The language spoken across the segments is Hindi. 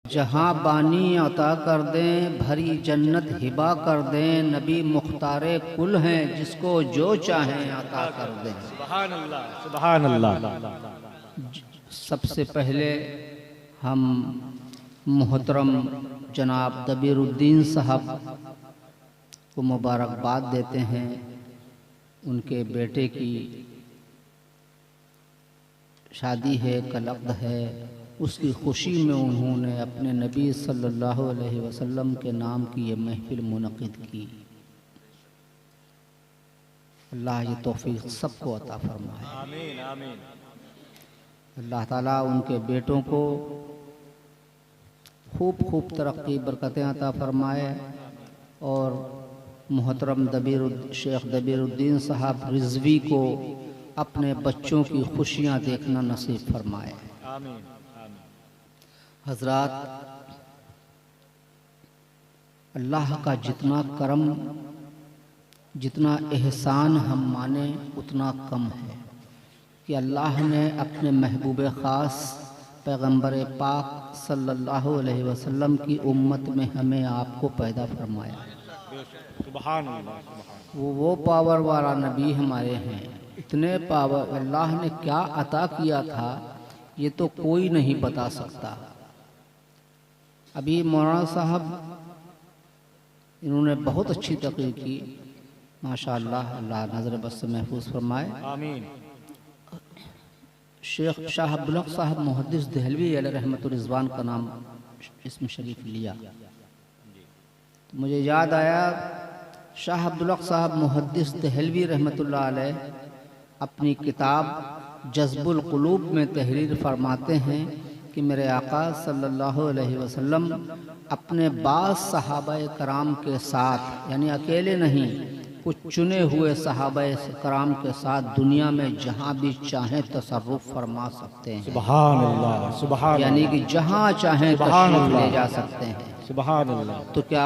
जहाँ बानी अता कर दें, भरी जन्नत हिबा कर दें। नबी मुख्तारे कुल हैं, जिसको जो चाहें अता कर दें। सुभान अल्लाह, सुभान अल्लाह। सबसे पहले हम मोहतरम जनाब दबीरुद्दीन साहब को मुबारकबाद देते हैं। उनके बेटे की शादी है, कलक़्द है, उसकी खुशी में उन्होंने अपने नबी सल्लल्लाहु अलैहि वसल्लम के नाम की ये महफिल मुनक़िद की। अल्लाह ये तौफीक सबको अता फरमाए। आमीन आमीन। अल्लाह ताला उनके बेटों को खूब खूब तरक्की बरकतें अता फरमाए और मोहतरम शेख दबीरुद्दीन साहब रिजवी को अपने बच्चों की खुशियाँ देखना नसीब फरमाए। आमीन। हज़रात, अल्लाह का जितना करम, जितना एहसान हम माने उतना कम है कि अल्लाह ने अपने महबूब ख़ास पैगंबर पाक सल्लल्लाहु अलैहि वसल्लम की उम्मत में हमें आपको पैदा फरमाया। सुभान अल्लाह। वो पावर वाला नबी हमारे हैं। इतने पावर अल्लाह ने क्या अता किया था ये तो कोई नहीं बता सकता। अभी मौलाना साहब इन्होंने बहुत अच्छी तकरीर की, माशाअल्लाह, अल्लाह नज़र बस से महफूज फरमाए। आमीन। शेख शाह अब्दुल हक साहब मुहद्दिस देहलवी अलैहि रहमतुर रिज़वान का नाम इसमें शरीफ लिया तो मुझे याद आया, शाह अब्दुल हक साहब मुहद्दिस देहलवी रहमतुल्लाह अलैह अपनी किताब जज़्बुल क़ुलूब में तहरीर फरमाते हैं कि मेरे आका सल्लल्लाहु अलैहि वसल्लम अपने बाज़ सहाबाए कराम के साथ, यानी अकेले नहीं, कुछ चुने हुए सहाबाए कराम के साथ दुनिया में जहाँ भी चाहें तसर्रुफ़ फरमा सकते हैं। सुभान अल्लाह, सुभान, यानी कि जहाँ चाहें तशरीफ़ ले जा सकते हैं। सुभान अल्लाह। तो क्या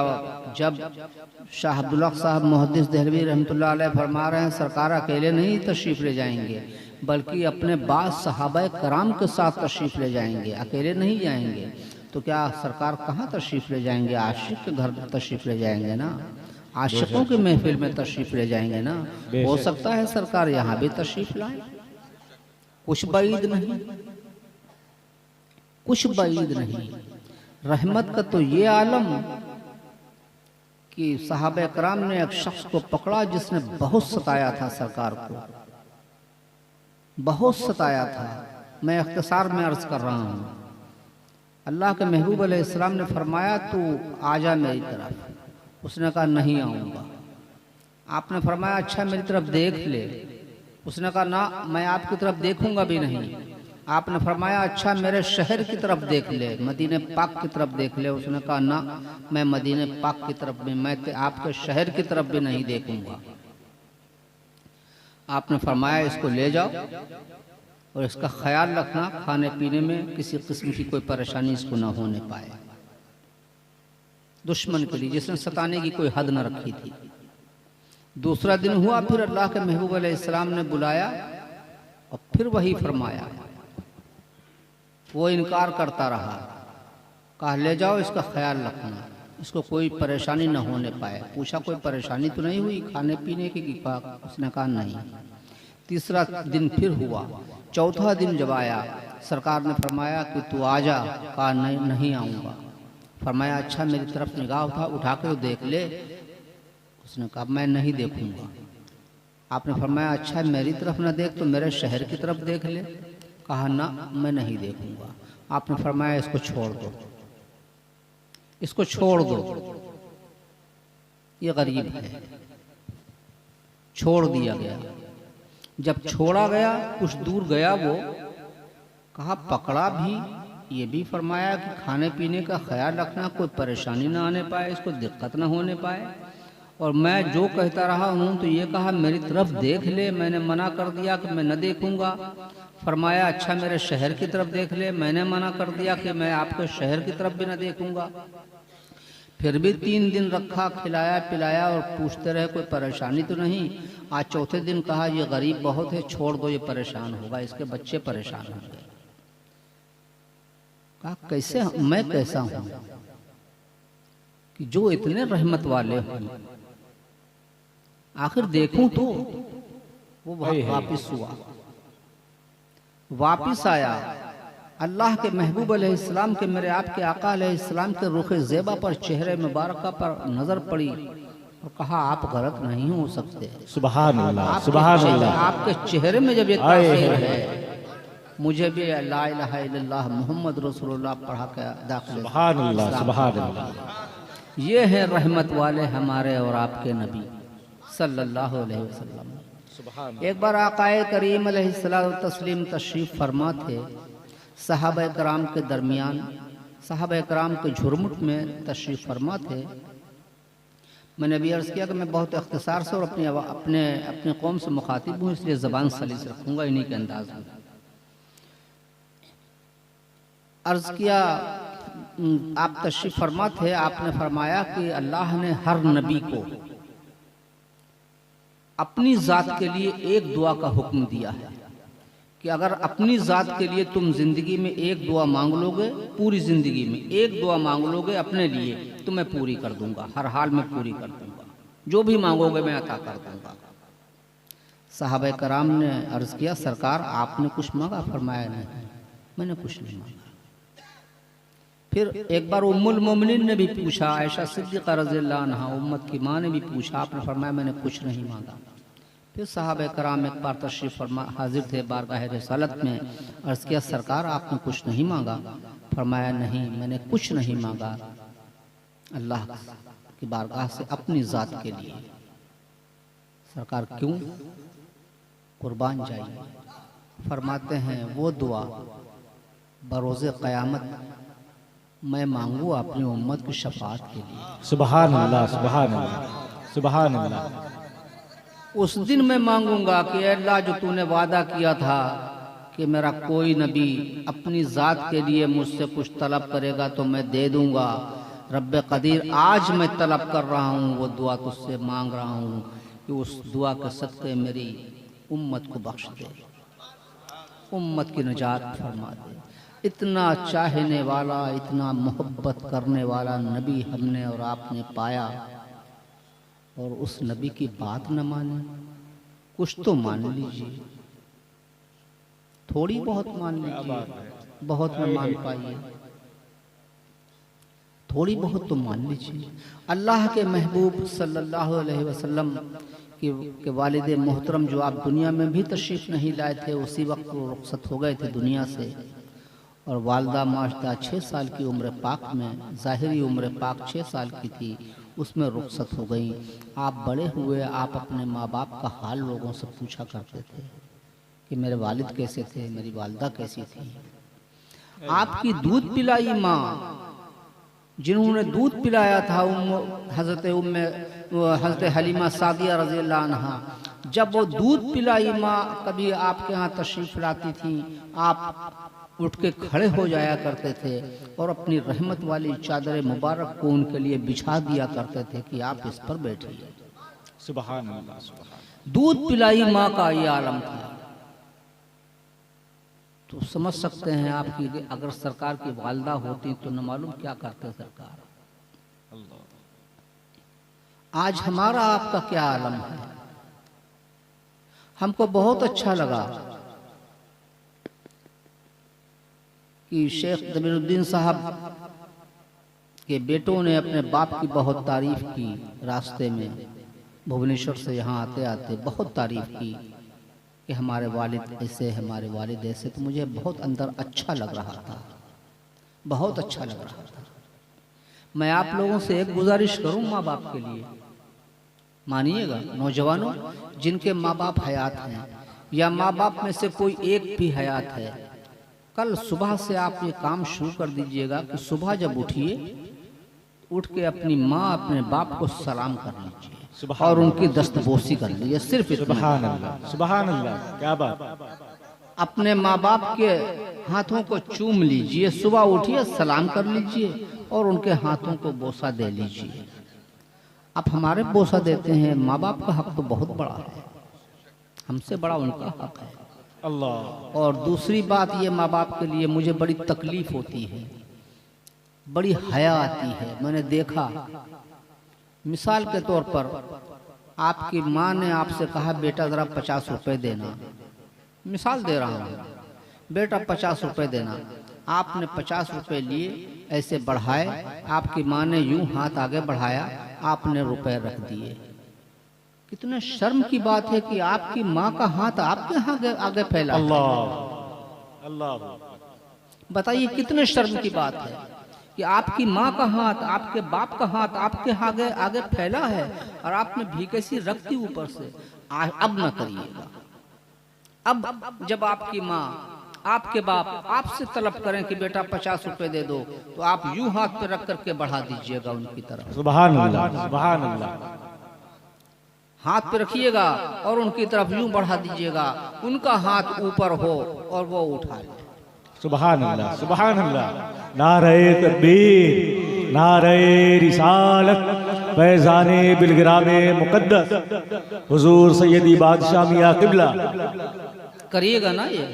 जब शाह अब्दुल हक साहब मुहद्दिस देहलवी रहमतुल्लाह अलैह फरमा रहे हैं सरकार अकेले नहीं तशरीफ़ ले जाएंगे, बल्कि अपने बाज़ सहाबाए कराम के साथ तशरीफ़ ले जाएंगे, अकेले नहीं जाएंगे। तो क्या सरकार कहाँ तशरीफ़ ले जाएंगे? आशिक के घर तशरीफ़ ले जाएंगे ना, आशिकों की महफिल में तशरीफ़ ले जाएंगे ना। हो सकता है सरकार यहाँ भी तशरीफ़ लाए, कुछ बाईद नहीं, कुछ बाईद नहीं। रहमत का तो ये आलम कि सहाबा कराम ने एक शख्स को पकड़ा जिसने बहुत सताया था सरकार को, बहुत सताया था। मैं इख्तिसार में अर्ज़ कर रहा हूँ। अल्लाह के महबूब अलैहिस्सलाम ने फरमाया तू आजा मेरी तरफ। उसने कहा नहीं आऊँगा। आपने फरमाया अच्छा मेरी तरफ देख ले। उसने कहा ना, मैं आपकी तरफ देखूंगा भी नहीं। आपने फरमाया अच्छा मेरे शहर की तरफ देख ले, मदीने पाक की तरफ देख ले। उसने कहा ना, मैं मदीने पाक की तरफ भी, मैं आपके शहर की तरफ भी नहीं देखूंगा। आपने फरमाया इसको ले जाओ और इसका ख्याल रखना खाने पीने में किसी किस्म की कोई परेशानी इसको ना होने पाए। दुश्मन के लिए जिसने सताने की कोई हद न रखी थी। दूसरा दिन हुआ, फिर अल्लाह के महबूब अलैहिस्सलाम ने बुलाया और फिर वही फरमाया। वो इनकार करता रहा। कहा ले जाओ, इसका ख्याल रखना, इसको कोई परेशानी न होने पाए। पूछा कोई परेशानी तो नहीं हुई खाने पीने की? उसने कहा नहीं। तीसरा दिन फिर हुआ। चौथा दिन जब आया सरकार ने फरमाया कि तू आजा। कहा नहीं, नहीं आऊँगा। फरमाया अच्छा मेरी तरफ निगाह उठा के देख ले। उसने कहा मैं नहीं देखूंगा। आपने फरमाया अच्छा मेरी तरफ न देख तो मेरे शहर की तरफ देख ले। कहा ना, मैं नहीं देखूंगा। आपने फरमाया इसको छोड़ दो, इसको छोड़ दो, ये गरीब है। छोड़ दिया गया। जब छोड़ा गया कुछ दूर गया वो, कहा पकड़ा भी, ये भी फरमाया कि खाने पीने का ख्याल रखना, कोई परेशानी ना आने पाए, इसको दिक्कत ना होने पाए। और मैं जो कहता रहा हूँ तो ये कहा मेरी तरफ देख ले। मैंने मना कर दिया कि मैं न देखूंगा। फरमाया अच्छा मेरे शहर की तरफ देख ले। मैंने मना कर दिया कि मैं आपके शहर की तरफ भी न देखूंगा। फिर भी 3 दिन रखा, खिलाया पिलाया और पूछते रहे कोई परेशानी तो नहीं। आज चौथे दिन कहा ये गरीब बहुत है, छोड़ दो, ये परेशान होगा, इसके बच्चे परेशान होंगे। कहा कैसे मैं कैसा हूं कि जो इतने रहमत वाले हों, आखिर देखूं तो वो वापिस हुआ, वापिस आया। अल्लाह के महबूब अलैहिस्सलाम के, मेरे आपके आका अलैहिस्सलाम के रुख ज़ेबा पर, चेहरे मुबारक पर नजर पड़ी और कहा आप गलत नहीं हो सकते। सुभान अल्लाह, सुभान अल्लाह। आपके चेहरे में जब ये तासीर है, मुझे भी ला इलाहा इल्लल्लाह मुहम्मद रसूलुल्लाह पढ़ा के दाखिल। सुभान अल्लाह, सुभान अल्लाह। ये है रहमत वाले हमारे और आपके नबी सल्लल्लाहु अलैहि वसल्लम। एक बार आकाए करीम अलैहिस्सलाम तस्लीम तशरीफ फरमा थे, सहाबा कराम के दरमियान, सहाबा कराम के झुरमुट में तशरीफ फरमा थे। मैंने भी अर्ज़ किया कि मैं बहुत इख्तिसार से और अपने कौम से मुखातिब हूँ, इसलिए ज़बान सलीस रखूँगा इन्हीं के अंदाज में। अर्ज़ किया, आप तशरीफ फरमा थे, आपने फरमाया कि अल्लाह ने हर नबी को अपनी ज़ात के लिए एक दुआ का हुक्म दिया है कि अगर अपनी ज़ात के लिए तुम ज़िंदगी में एक दुआ मांग लोगे, पूरी ज़िंदगी में एक दुआ मांग लोगे अपने लिए, तो मैं पूरी कर दूंगा, हर हाल में पूरी कर दूंगा, जो भी मांगोगे मैं अता कर दूंगा। साहबा कराम ने अर्ज़ किया, सरकार आपने कुछ मांगा? फरमाया नहीं, मैंने कुछ नहीं मांगा। फिर एक बार उम्मुल मोमिनीन ने भी पूछा, आयशा सिद्दीक़ा रज़ियल्लाहु अन्हा उम्मत की माँ ने भी पूछा, आपने फरमाया मैंने कुछ नहीं मांगा। फिर साहबा कराम एक बार तशरीफ़ फरमा हाजिर थे बारगाह रिसालत में, अर्ज़ किया, सरकार आपने कुछ नहीं मांगा? फरमाया नहीं, मैंने कुछ नहीं मांगा, अल्लाह की बारगाह से अपनी ज़ात के लिए। सरकार क्यों? कुर्बान जाइए। फरमाते हैं वो दुआ बरोज़े क़यामत मैं मांगू अपनी उम्मत की शफाअत के लिए। सुभान अल्लाह, सुभान अल्लाह, सुभान अल्लाह। उस दिन मैं मांगूंगा कि अल्लाह जो तूने वादा किया था कि मेरा कोई नबी अपनी ज़ात के लिए मुझसे कुछ तलब करेगा तो मैं दे दूंगा, रब्बे कदीर आज मैं तलब कर रहा हूँ, वो दुआ तुझसे मांग रहा हूँ कि उस दुआ के सदक़े मेरी उम्मत को बख्श दे, उम्मत की निजात फरमा दे। इतना चाहने वाला, इतना मोहब्बत करने वाला नबी हमने और आपने पाया, और उस नबी की बात न माने। कुछ तो मान लीजिए, थोड़ी बहुत मान लीजिए, बहुत न मान पाइए, थोड़ी बहुत तो मान लीजिए। अल्लाह के महबूब सल्लल्लाहु अलैहि वसल्लम के वालिद मोहतरम जो आप दुनिया में भी तशरीफ़ नहीं लाए थे, उसी वक्त वो रुखसत हो गए थे दुनिया से, और वालदा माशदा 6 साल की उम्र पाक में, ज़ाहिरी उम्र पाक 6 साल की थी, उसमें रुखसत हो गई। आप बड़े हुए, आप अपने माँ बाप का हाल लोगों से पूछा करते थे कि मेरे वालिद कैसे थे, मेरी वालदा कैसी थी। आपकी दूध पिलाई माँ, जिन्होंने दूध पिलाया था हज़रत हलीमा सादिया रज़ियल्लाहु अन्हा, जब वो दूध पिलाई माँ कभी आपके यहाँ तशरीफ़ लाती थी, आप उठ के खड़े हो जाया करते थे और अपनी रहमत वाली चादर मुबारक को उनके लिए बिछा दिया करते थे कि आप इस पर बैठिए। सुभान अल्लाह, सुभान। दूध पिलाई माँ का ये आलम था। तो समझ सकते हैं आपकी अगर सरकार की वालदा होती तो न मालूम क्या करते सरकार। आज हमारा आपका क्या आलम है। हमको बहुत अच्छा लगा कि शेख जमीरुद्दीन साहब के बेटों ने अपने बाप की बहुत तारीफ की, रास्ते में भुवनेश्वर से यहाँ आते आते बहुत तारीफ की कि हमारे वालिद ऐसे, हमारे वालिद ऐसे। तो मुझे बहुत अंदर अच्छा लग रहा था, बहुत अच्छा लग रहा था। मैं आप लोगों से एक गुजारिश करूं माँ बाप के लिए, मानिएगा नौजवानों, जिनके माँ बाप हयात हैं या माँ बाप में से कोई एक भी हयात है, कल सुबह से आप ये काम शुरू कर दीजिएगा कि सुबह जब उठिए, उठ के अपनी माँ अपने बाप को सलाम कर लीजिए और उनकी दस्तबोसी कर लीजिए। सिर्फ सुभान अल्लाह, सुभान अल्लाह, क्या बात। अपने माँ बाप के हाथों को चूम लीजिए, सुबह उठिए सलाम कर लीजिए और उनके हाथों को बोसा दे लीजिए। आप हमारे बोसा देते हैं, माँ बाप का हक तो बहुत बड़ा है, हमसे बड़ा उनका हक है। अल्लाह। और दूसरी बात ये, माँ बाप के लिए मुझे बड़ी तकलीफ होती है बड़ी हया आती है। मैंने देखा, मिसाल के तौर पर आपकी माँ ने आपसे कहा बेटा ज़रा 50 रुपए देना, मिसाल दे रहा हूँ, बेटा 50 रुपए देना। आपने 50 रुपए लिए, ऐसे बढ़ाए, आपकी माँ ने यूं हाथ आगे बढ़ाया, आपने रुपए रख दिए। कितने शर्म की बात है कि आपकी माँ का हाथ आपके आगे फैला है। अल्लाह अल्लाह, बताइए कितने शर्म की बात है कि आपकी माँ का हाथ, आपके बाप का हाथ आपके आगे आगे फैला है और आपने भीख ऐसी रख दी ऊपर से। अब न करिएगा। अब जब आपकी माँ, आपके बाप आपसे तलब करें कि बेटा 50 रुपए दे दो, तो आप यूं हाथ पे रख करके बढ़ा दीजिएगा उनकी तरफ। सुभान अल्लाह, सुभान अल्लाह। हाथ पे रखिएगा और उनकी तरफ यूं बढ़ा दीजिएगा, उनका हाथ ऊपर हो और वो उठा ले। सुभान अल्लाह, सुभान अल्लाह। नारे तकबीर, नारे रिसालत, फैज़ाने बिलगिरामे मुक़द्दस हुजूर सैयदी बादशाह मियां क़िबला। करिएगा ना ये।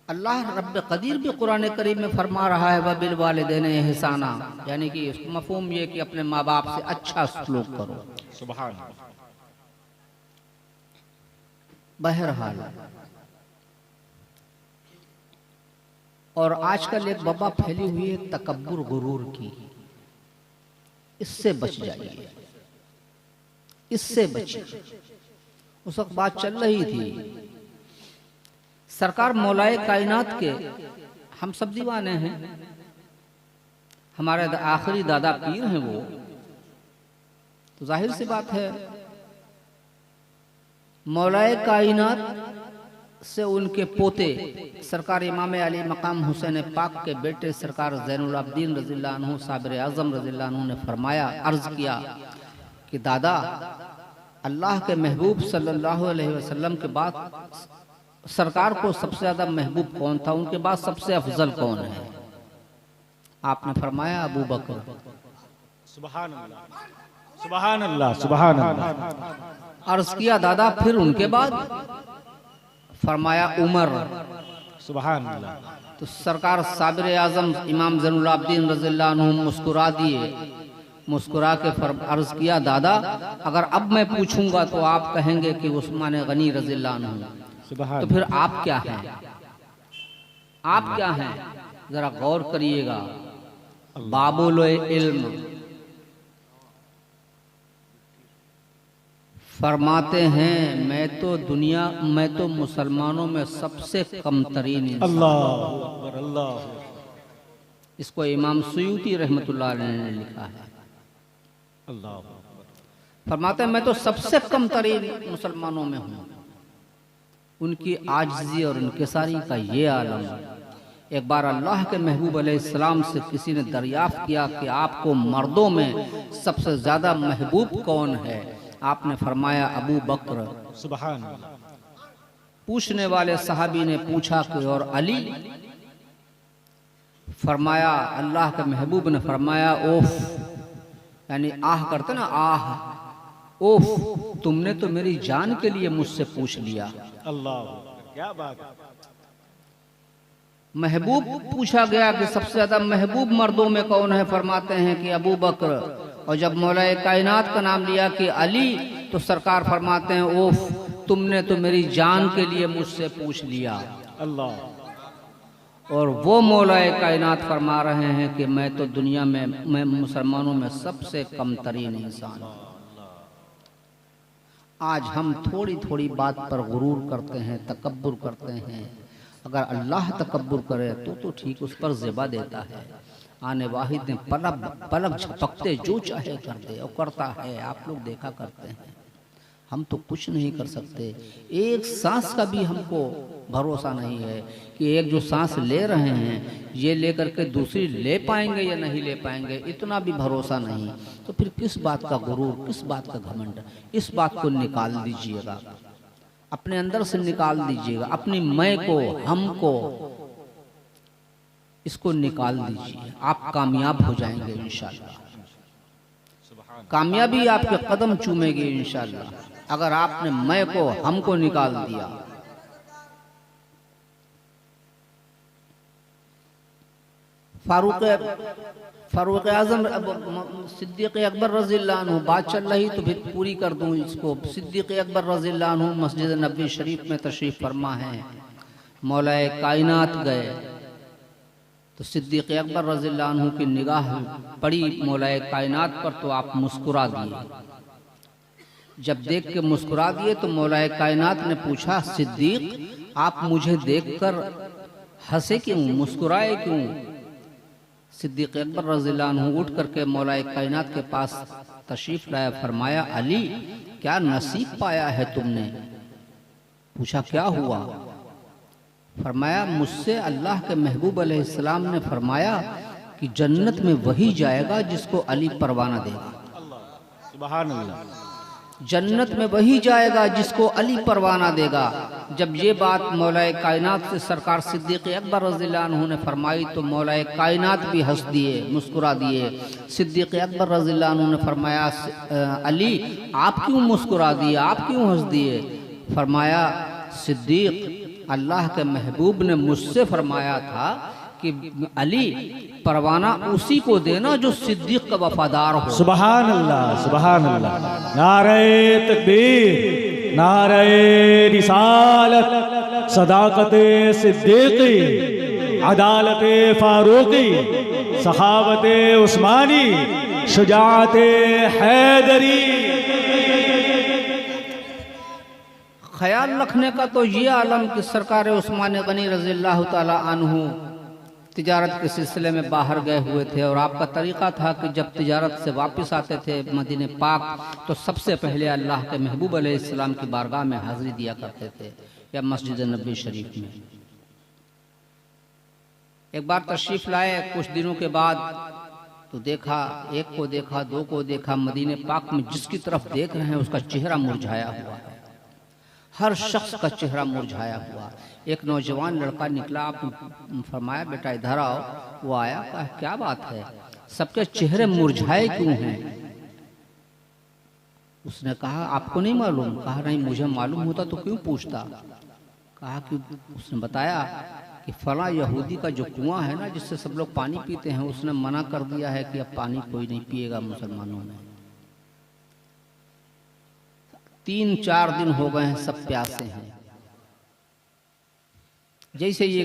अल्लाह रब्ब कदीर भी कुरान करीम में फरमा रहा है वबिल वालिदैन इहसाना, यानी कि मफहूम ये कि अपने माँ बाप से अच्छा सलूक करो। सुभान अल्लाह। बहरहाल, और आजकल एक वबा फैली हुई है तकब्बुर गुरूर की, इससे बच जाइए, इससे बचिए। उस वक्त बात चल रही थी, सरकार मौलाए कायनात के हम सब दीवाने हैं, हमारे आखिरी दादा पीर हैं वो, तो जाहिर सी बात है मौलाए कायनात से उनके पोते सरकार इमाम अली मकाम हुसैन पाक के बेटे सरकार ज़ैनुल आबिदीन रज़ियल्लाहु अन्हु साबिर आज़म रज़ियल्लाहु अन्हु ने फरमाया, अर्ज़ किया कि दादा, अल्लाह के महबूब सल्लल्लाहु अलैहि वसल्लम के बाद सरकार को सबसे ज़्यादा महबूब कौन था, उनके बाद सबसे अफजल कौन है? आपने फरमाया अबू बकर। सुभान अल्लाह, सुभान अल्लाह, सुभान अल्लाह। अर्ज़ किया दादा फिर उनके बाद? फरमाया उमर। सुभान अल्लाह। तो सरकार साबिर आज़म इमाम ज़ैनुल आबिदीन रज़ियल्लाहु अन्हु मुस्कुरा दिए, मुस्कुरा के अर्ज़ किया दादा अगर अब मैं पूछूंगा तो आप कहेंगे कि उस्मान गनी रज़ियल्लाहु अन्हु, तो फिर आप क्या हैं? आप क्या हैं? जरा गौर करिएगा। बाबुल इल्म फरमाते हैं मैं तो मुसलमानों में सबसे कम तरीन इंसान। अल्लाह अकबर, अल्लाह। इसको इमाम सुयूती रहमतुल्लाह अलैह ने लिखा है। अल्लाह फरमाते हैं मैं तो सबसे कम तरीन मुसलमानों में हूँ। उनकी आजिज़ी और इनकिसारी का ये आलम। एक बार अल्लाह के महबूब अलैहिस्सलाम से किसी ने दरियाफ्त किया कि आपको मर्दों में सबसे ज़्यादा महबूब कौन है? आपने फरमाया अबू बकर। सुभान अल्लाह। पूछने वाले सहाबी ने पूछा कि और अली? फरमाया, अल्लाह के महबूब ने फरमाया ओफ, यानी आह करते ना, आह, ओफ, तुमने तो मेरी जान के लिए मुझसे पूछ लिया। अल्लाह, क्या बात है। महबूब पूछा गया कि सबसे ज्यादा महबूब मर्दों में कौन है? फरमाते हैं कि अबू बकर। और जब मौलाए कायनात का नाम लिया कि अली, तो सरकार फरमाते हैं ओफ, तुमने तो मेरी जान के लिए मुझसे पूछ लिया। अल्लाह। और वो मौलाए कायनात फरमा रहे हैं कि मैं तो दुनिया में, मैं मुसलमानों में सबसे कम तरीन इंसान हूँ। आज हम थोड़ी थोड़ी बात पर गुरूर करते हैं, तकब्बुर करते हैं। अगर अल्लाह तकब्बुर करे तो ठीक, उस पर ज़िबा देता है। आने वाहिद ने पलक झपकते जो चाहे कर दे और करता है। आप लोग देखा करते हैं, हम तो कुछ नहीं कर सकते। एक सांस का भी हमको भरोसा नहीं है कि एक जो सांस ले रहे हैं ये लेकर के दूसरी ले पाएंगे या नहीं ले पाएंगे, इतना भी भरोसा नहीं। तो फिर किस बात का गुरूर, किस बात का घमंड? इस बात को निकाल दीजिएगा, अपने अंदर से निकाल दीजिएगा। अपनी मैं को, हम को, इसको निकाल दीजिए। आप कामयाब हो जाएंगे इंशाअल्लाह। कामयाबी आपके कदम चूमेगी इंशाअल्लाह, अगर आपने मैं को, हम को निकाल दिया। फारूक आजम सिद्दीक़ अकबर रज़ियल्लाहु अन्हु, बात चल रही तो फिर पूरी कर दूं इसको। सिद्दीक़ अकबर रज़ियल्लाहु अन्हु मस्जिद नबी शरीफ में तशरीफ़ फरमा हैं, मौलाए कायनात गए तो सिद्दीक़ अकबर रज़ियल्लाहु अन्हु की निगाह पड़ी मौलाए कायनात पर तो आप मुस्कुरा दिए। जब देख के मुस्कुरा दिए तो मौलाए कायनात ने पूछा, सिद्दीक़ आप मुझे देखकर हंसे क्यों, मुस्कुराए क्यों? सिद्दीक़ अकबर रज़ियल्लाहु अन्हु उठ करके मौलाए कायनात के पास तशरीफ़ लाया, फरमाया, अली क्या नसीब पाया है तुमने? पूछा क्या हुआ? फरमाया, मुझसे अल्लाह के महबूब अलैहिस्सलाम ने फरमाया कि जन्नत में वही जाएगा जिसको अली परवाना देगा। सुभान अल्लाह। जन्नत में वही जाएगा जिसको अली परवाना देगा। जब ये बात मौलाए कायनात से सरकार सिद्दीक़ अकबर रज़ियल्लाहु अन्हु ने फरमाई तो मौलाए कायनात भी हंस दिए, मुस्कुरा दिए। सिद्दीक़ अकबर रज़ियल्लाहु अन्हु ने फरमाया, अली आप क्यों मुस्कुरा दिए, आप क्यों हंस दिए? फरमाया, सिद्दीक़ अल्लाह के महबूब ने मुझसे फरमाया था कि अली परवाना उसी को देना जो सिद्दीक़ का वफादार हो। सुभान अल्लाह, सुभान अल्लाह। नारे तकबीर, नारे रिसालत, सदाकते सिद्दीक़ी, अदालते फारूकी, सखावते उस्मानी, शुजाअते हैदरी। ख्याल रखने का तो ये आलम कि सरकार उस्मान गनी रज़ियल्लाहु ताला अन्हु तिजारत के सिलसिले में बाहर गए हुए थे और आपका तरीक़ा था कि जब तिजारत से वापस आते थे मदीने पाक तो सबसे पहले अल्लाह के महबूब अलैहिस्सलाम की बारगाह में हाज़िरी दिया करते थे या मस्जिद नबी शरीफ में। एक बार तशरीफ़ लाए, कुछ दिनों के बाद तो देखा, एक को देखा, दो को देखा, मदीने पाक में जिसकी तरफ देख रहे हैं उसका चेहरा मुरझाया हुआ है, हर शख्स का चेहरा मुरझाया हुआ। एक नौजवान लड़का निकला, आप फरमाया बेटा इधर आओ। वो आया, कहा क्या बात है, सबके चेहरे मुरझाए क्यों हैं? उसने कहा आपको नहीं मालूम? कहा नहीं, मुझे मालूम होता तो क्यों पूछता। कहा कि उसने बताया कि फला यहूदी का जो कुआं है ना जिससे सब लोग पानी पीते हैं, उसने मना कर दिया है कि अब पानी कोई नहीं पिएगा मुसलमानों में। 3-4 दिन हो गए हैं, सब प्यासे हैं। जैसे ये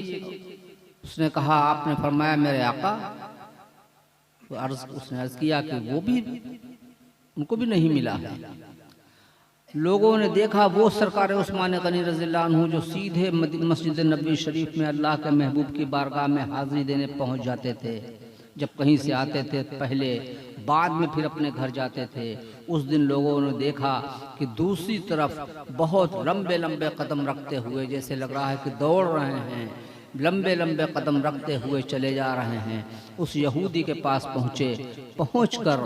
उसने कहा, आपने फरमाया मेरे आका, तो उसने अर्ज किया कि वो भी उनको भी नहीं मिला है। लोगों ने देखा वो सरकार उस्मान गनी रज़ियल्लाहु अन्हु जो सीधे मस्जिद नबी शरीफ में अल्लाह के महबूब की बारगाह में हाज़िरी देने पहुंच जाते थे। जब कहीं से आते थे पहले, बाद में फिर अपने घर जाते थे। उस दिन लोगों ने देखा कि दूसरी तरफ बहुत लंबे लंबे कदम रखते हुए, जैसे लग रहा है कि दौड़ रहे हैं, लंबे लंबे कदम रखते हुए चले जा रहे हैं। उस यहूदी के पास पहुँचे, पहुँचकर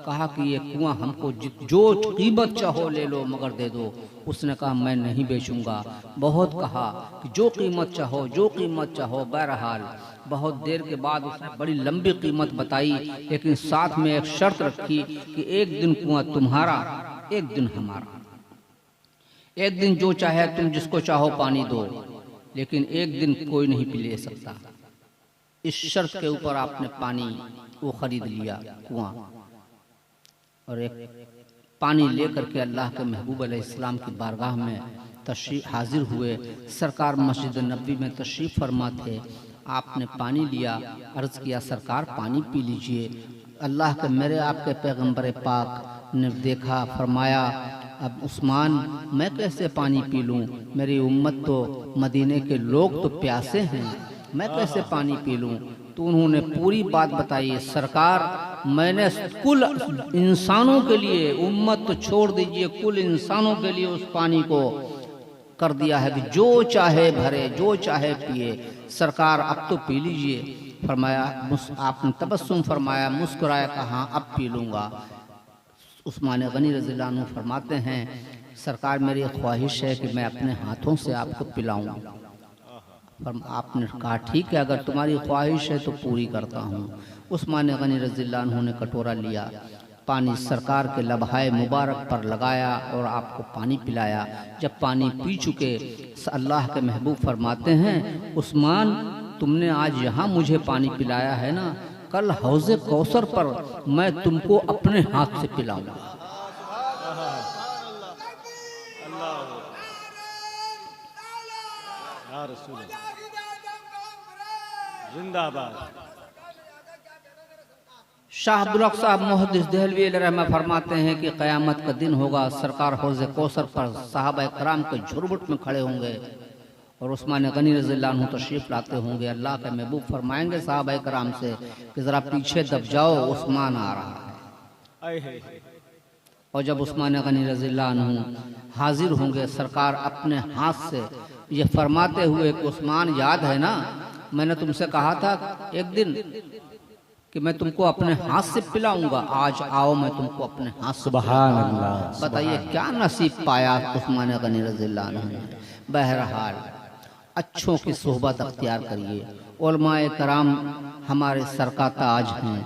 कहा कि ये कुआं हमको जो कीमत चाहो ले लो मगर दे दो। उसने कहा मैं नहीं बेचूंगा। बहुत कहा कि जो कीमत चाहो, जो कीमत चाहो। बहरहाल बहुत देर के बाद उसने बड़ी लंबी कीमत बताई, लेकिन साथ में एक शर्त रखी कि एक दिन कुआं तुम्हारा, एक दिन हमारा। एक दिन जो चाहे तुम जिसको चाहो पानी दो, लेकिन एक दिन कोई नहीं पी ले सकता। इस शर्त के ऊपर आपने पानी वो खरीद लिया कुआं, और एक पानी लेकर के अल्लाह के महबूब अलैहिस्सलाम की बारगाह में तशरीफ हाजिर हुए। सरकार मस्जिद नबी में तशरीफ फरमा थे। आपने पानी लिया, अर्ज किया सरकार पानी पी लीजिए। अल्लाह के मेरे आपके पैगंबर पाक ने देखा, फरमाया अब उस्मान मैं कैसे पानी पी लूँ, मेरी उम्मत तो मदीने के लोग तो प्यासे हैं, मैं कैसे पानी पी लूँ। तो उन्होंने पूरी बात बताई, सरकार मैंने कुल इंसानों के लिए, उम्मत तो छोड़ दीजिए, कुल इंसानों के लिए उस पानी को कर दिया है कि जो चाहे भरे, जो चाहे पिए। सरकार अब तो पी लीजिए। फरमाया, आपने तबस्सुम फरमाया, मुस्कुराया, कहा अब पी लूँगा। उस्मान गनी रज़ियल्लाहु अन्हु फरमाते हैं सरकार मेरी ख्वाहिश है कि मैं अपने हाथों से आपको पिलाऊं। आपने कहा ठीक है, अगर तुम्हारी ख्वाहिश है तो पूरी करता हूँ। उस्मान गनी रज़ियल्लाहु अन्हु ने कटोरा लिया, पानी सरकार के लबहाए मुबारक पर लगाया और आपको पानी पिलाया। जब पानी पी चुके अल्लाह के महबूब फरमाते हैं उस्मान तुमने आज यहाँ मुझे पानी पिलाया है ना, कल हौज़े कौसर पर मैं तुमको अपने हाथ से पिलाऊंगा। या रसूल जिंदाबाद। शाह अब्दुल हक साहब मुहद्दिस देहलवी रहमा फरमाते हैं कि क़यामत का दिन होगा, सरकार हौज़े कौसर पर सहाबा कराम के झुरमुट में खड़े होंगे और उस्मान गनी रज़ियल्लाहु अन्हु तशरीफ़ लाते होंगे। अल्लाह के महबूब फरमाएंगे सहाबा कराम से कि ज़रा पीछे दब जाओ, उस्मान आ रहा है। और जब उस्मान गनी रज़ियल्लाहु अन्हु हाजिर होंगे, सरकार अपने हाथ से ये फरमाते हुए कि उस्मान याद है ना, मैंने तुमसे कहा था एक दिन कि मैं तुमको अपने हाथ से पिलाऊंगा, आज आओ मैं तुमको अपने हाथ से। सुभान अल्लाह। बताइए क्या नसीब पाया उस्मान गनी रज़ियल्लाहु अन्हु ने। बहरहाल अच्छों की सोहबत अख्तियार करिए। उलमाए कराम हमारे सर का ताज हैं,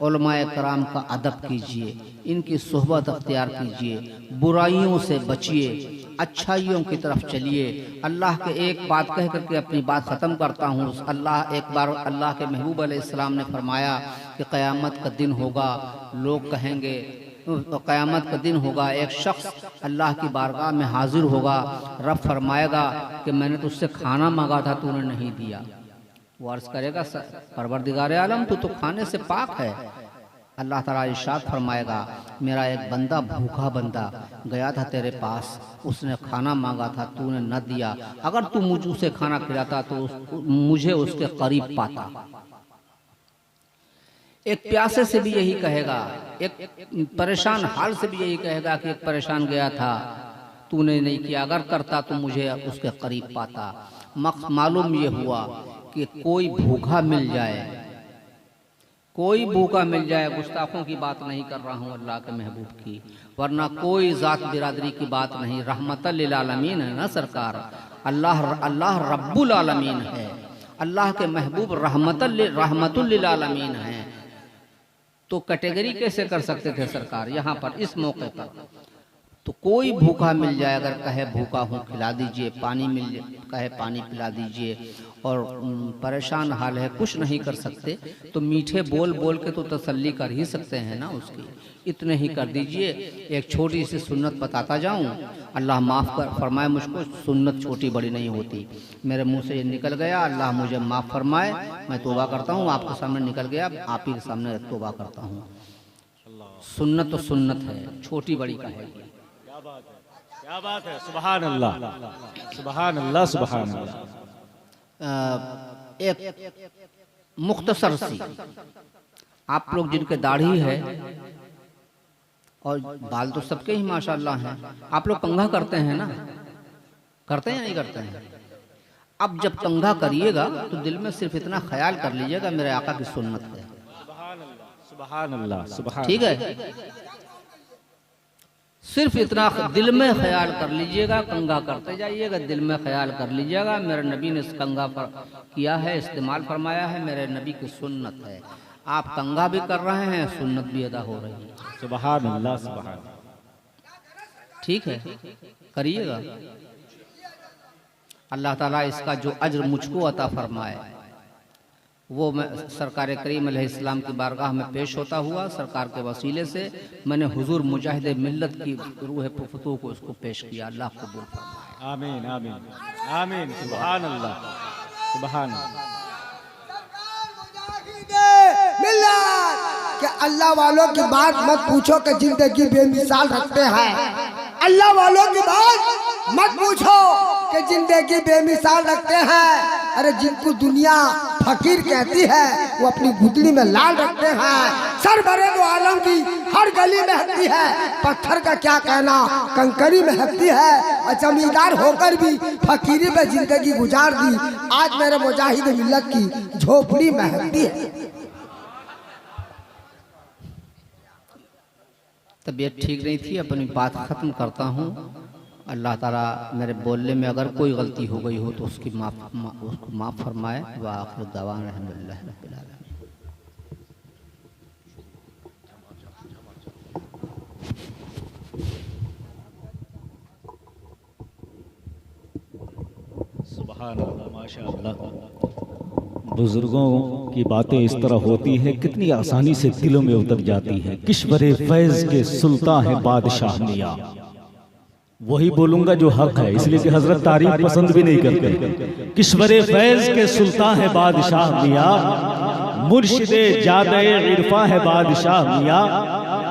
उलमाए कराम का अदब कीजिए, इनकी सोहबत अख्तियार कीजिए, बुराइयों से बचिए, अच्छाइयों की तरफ चलिए। अल्लाह के एक बात कह करके अपनी बात ख़त्म करता हूँ। एक बार अल्लाह के महबूब अलैहिस्सलाम ने फरमाया कि क़यामत का दिन होगा, लोग कहेंगे, क़यामत का दिन होगा, एक शख्स अल्लाह की बारगाह में हाजिर होगा, रब फरमाएगा कि मैंने तुझसे खाना मांगा था, तूने नहीं दिया। वो अर्ज़ करेगा परवरदिगार आलम तू तो खाने से पाक है। अल्लाह ताला इरशाद फरमाएगा मेरा एक बंदा भूखा बंदा गया था तेरे पास, उसने खाना मांगा था, तूने न दिया, अगर तू मुझे उसे खाना खिलाता तो मुझे उसके करीब पाता। एक प्यासे से भी यही कहेगा, एक परेशान हाल से भी यही कहेगा कि एक परेशान गया था, तूने नहीं किया, अगर करता तो मुझे उसके करीब पाता। मालूम ये हुआ कि कोई भूखा मिल जाए, कोई भूखा मिल जाए, गुस्ताखों की बात नहीं कर रहा हूँ अल्लाह के महबूब की, वरना कोई ज़ात बिरादरी की बात नहीं, रहमतल लिल आलमीन है ना सरकार। अल्लाह रब्बुल आलमीन है, अल्लाह के महबूब रहमतुल लिल आलमीन है। तो कैटेगरी कैसे कर सकते थे सरकार यहाँ पर इस मौके पर? तो कोई भूखा मिल जाए, अगर कहे भूखा हूँ खिला दीजिए, पानी मिल कहे पानी पिला दीजिए, और परेशान हाल है कुछ नहीं कर सकते, तो मीठे बोल बोल के तो तसल्ली कर ही सकते हैं ना उसकी, इतने ही कर दीजिए। एक छोटी सी सुन्नत बताता जाऊँ, अल्लाह माफ़ कर फरमाए मुझको, सुन्नत छोटी बड़ी नहीं होती, मेरे मुंह से ये निकल गया, अल्लाह मुझे माफ़ फरमाए, मैं तौबा करता हूँ, आपके सामने निकल गया, आप ही के सामने तौबा करता हूँ। सुन्नत तो सुन्नत है, छोटी बड़ी का है। क्या बात है, सुभान अल्लाह, सुभान अल्लाह, सुभान अल्लाह। एक मुख्तसर सी, आप लोग जिनके दाढ़ी है और बाल तो सबके ही माशाल्लाह हैं, आप लोग कंघा करते हैं ना, करते हैं या नहीं करते हैं? अब जब कंघा करिएगा तो दिल में सिर्फ इतना ख्याल कर लीजिएगा मेरे आका की सुन्नत है। सुभान अल्लाह, सुभान, ठीक है, सिर्फ इतना दिल में ख्याल कर लीजिएगा, कंघा करते जाइएगा, दिल में ख्याल कर लीजिएगा मेरे नबी ने इस कंघा पर किया है, इस्तेमाल फरमाया है, मेरे नबी की सुन्नत है। आप कंघा भी कर रहे हैं, सुन्नत भी अदा हो रही है। सुभान अल्लाह, सुभान, ठीक है, करिएगा। अल्लाह ताला इसका जो अज्र मुझको अता फरमाए वो मैं सरकार करीम अलैहिस्सलाम की बारगाह में पेश होता हुआ सरकार के वसीले से मैंने हुजूर मुजाहिद मिल्लत की रूह फतूह को उसको पेश किया। अल्लाह कबूल फरमाए। आमीन, आमीन, आमीन। सुभान अल्लाह, सुभान कि अल्लाह वालों की बात मत पूछो कि जिंदगी बेमिसाल रखते हैं। अल्लाह वालों की बात मत पूछो कि जिंदगी बेमिसाल रखते हैं। अरे जिनको दुनिया फकीर कहती है वो अपनी गुदड़ी में लाल रखते हैं। सर भरे दो आलम की हर गली में हकती है, पत्थर का क्या कहना कंकरी में हकती है। और जमींदार होकर भी फकीरी पे जिंदगी गुजार दी, आज मेरे मुजाहिद मिल्लत की झोपड़ी में हकती है। तबीयत ठीक नहीं थी, अपनी बात ख़त्म करता हूँ। अल्लाह ताला मेरे बोलने में अगर कोई गलती हो गई हो तो उसको माफ़ फरमाए। व आखिर दवान अल्हम्दुलिल्लाह रब्बिल आलमीन। सुभान अल्लाह, माशा अल्लाह। बुजुर्गों की बातें इस तरह होती है, कितनी आसानी से दिलों में उतर जाती है। किश्वरे फैज के सुल्तान है बादशाह मियां, वही बोलूंगा जो हक है, इसलिए कि हजरत तारीफ पसंद भी नहीं करते। किश्वरे फैज के सुल्तान है बादशाह मियां, मुर्शिदे जादे इरफा है बादशाह मियां,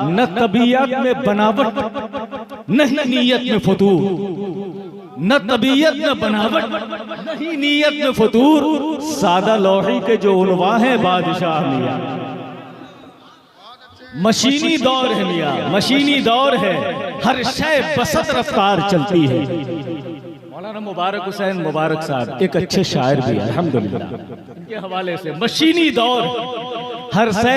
न तबीयत में बनावट नहीं नीयत में फतूर, न तबीयत में बनावट नहीं नीयत में फतूर, सादा लोही के जो उनवा है बादशाह मियां। मशीनी दौर है मियां, मशीनी दौर है, हर शय बसत रफ्तार चलती है। मौलाना मुबारक हुसैन मुबारक साहब एक अच्छे शायर भी है, अल्हम्दुलिल्लाह, इनके हवाले से मशीनी दौर, हर शय